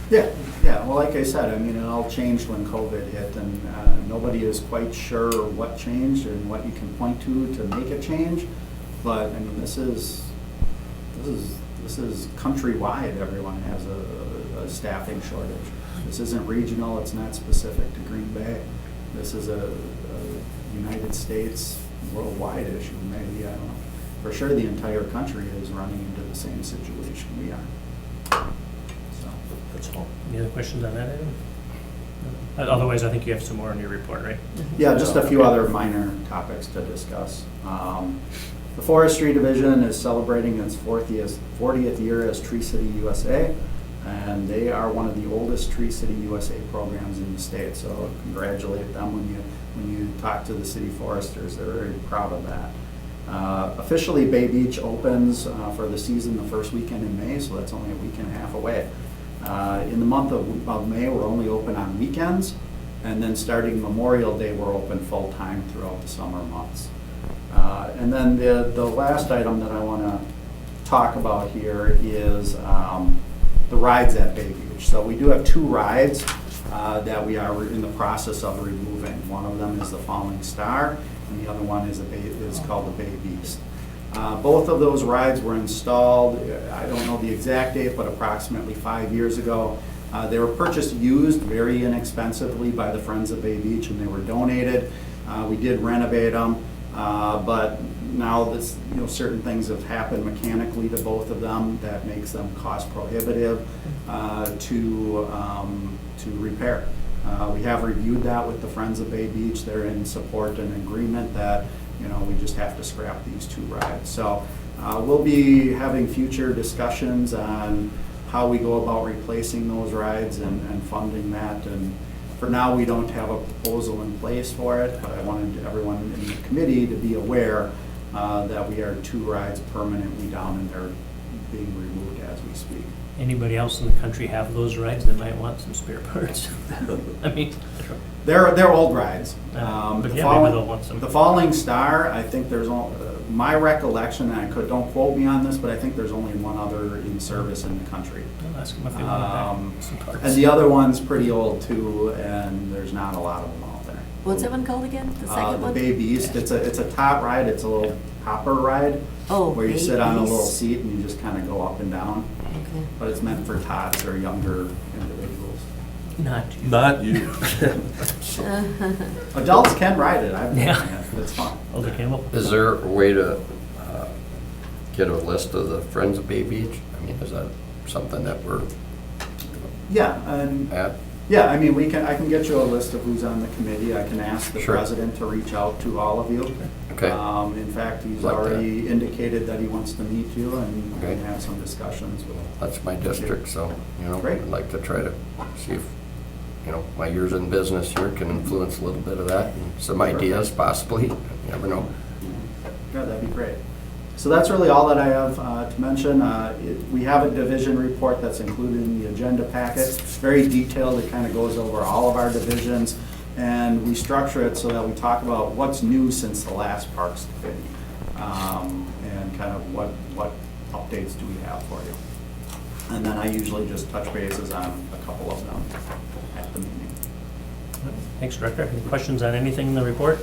Yeah, well, like I said, I mean, it all changed when COVID hit, and nobody is quite sure what changed and what you can point to make it change. But, I mean, this is countrywide. Everyone has a staffing shortage. This isn't regional, it's not specific to Green Bay. This is a United States worldwide issue, maybe, I don't know. For sure, the entire country is running into the same situation we are. So, That's all. Any other questions on that item? No. Otherwise, I think you have some more in your report, right? yeah, just a few other minor topics to discuss. The Forestry Division is celebrating its 40th year as Tree City USA, and they are one of the oldest Tree City USA programs in the state. So congratulate them when you talk to the city foresters. They're very proud of that. Officially, Bay Beach opens for the season the first weekend in May, so that's only a week and a half away. In the month of May, we're only open on weekends, and then starting Memorial Day, we're open full-time throughout the summer months. And then the last item that I want to talk about here is the rides at Bayview. So we do have 2 rides that we are in the process of removing. One of them is the Falling Star, and the other one is called the Bay Beast. Both of those rides were installed, I don't know the exact date, but approximately 5 years ago. They were purchased used very inexpensively by the Friends of Bay Beach, and they were donated. We did renovate them, but now certain things have happened mechanically to both of them that makes them cost prohibitive to repair. We have reviewed that with the Friends of Bay Beach. They're in support and agreement that we just have to scrap these 2 rides. So we'll be having future discussions on how we go about replacing those rides and funding that. And for now, we don't have a proposal in place for it, but I wanted everyone in the committee to be aware that we are 2 rides permanently down and they're being removed as we speak. Anybody else in the country have those rides that might want some spare parts? I mean, They're old rides. but The yeah, maybe they'll want some. The Falling Star, I think there's my recollection, and don't quote me on this, but I think there's only one other in service in the country. I'll ask them if they want some parts. And the other one's pretty old too, and there's not a lot of them out there. What's that one called again? The second one? The Bay Beast. It's a top ride. It's a little hopper ride. Oh, where you Bay sit on a little Beast. seat and you just kind of go up and down. Okay. But it's meant for tots or younger individuals. Not you. Not you. Adults can ride it. I've Yeah. done it. It's fun. Older Campbell? Is there a way to get a list of the Friends of Bay Beach? I mean, is that something that we're Yeah, and at? yeah, I mean, I can get you a list of who's on the committee. I can ask the Sure. president to reach out to all of you. Okay. In fact, he's Like that. already indicated that he wants to meet you and Okay. have some discussions with. That's my district, so, Great. I'd like to try to see if, my years in business here can influence a little bit of that and some ideas possibly. You never know. Yeah, that'd be great. So that's really all that I have to mention. We have a division report that's included in the agenda packet. It's very detailed. It kind of goes over all of our divisions. And we structure it so that we talk about what's new since the last Parks Committee. And kind dates do we have for you? And then I usually just touch bases on a couple of them at the meeting. Thanks, Director. Any questions on anything in the report?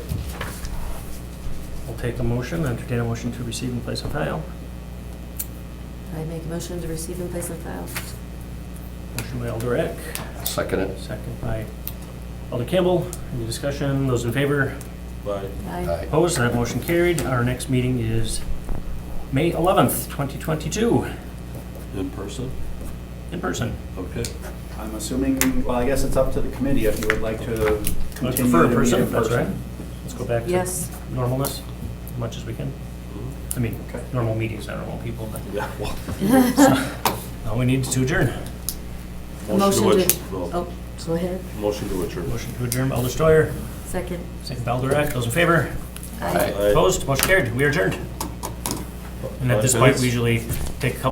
We'll take a motion, entertain a motion to receive and place on file. I make a motion to receive and place on file. Motion by Alder Eck, Second it. second by Alder Campbell. Any discussion? Those in favor? Bye. Aye. Opposed? That motion carried. Our next meeting is May 11th, 2022, In person? in person. Okay. I'm assuming, well, I guess it's up to the committee if you would like to I continue prefer to in meet person, in that's right. person. Let's go back to Yes. normalness as much as we can. I mean, Okay. normal meetings, not normal people, but Yeah, well. all we need is to adjourn. Motion to, no. oh, go ahead. Motion to adjourn. Motion to adjourn by Alder Steuer, Second. second by Alder Eck. Those in favor? Aye. Opposed? Motion carried. We are adjourned. And at this point, we usually take a couple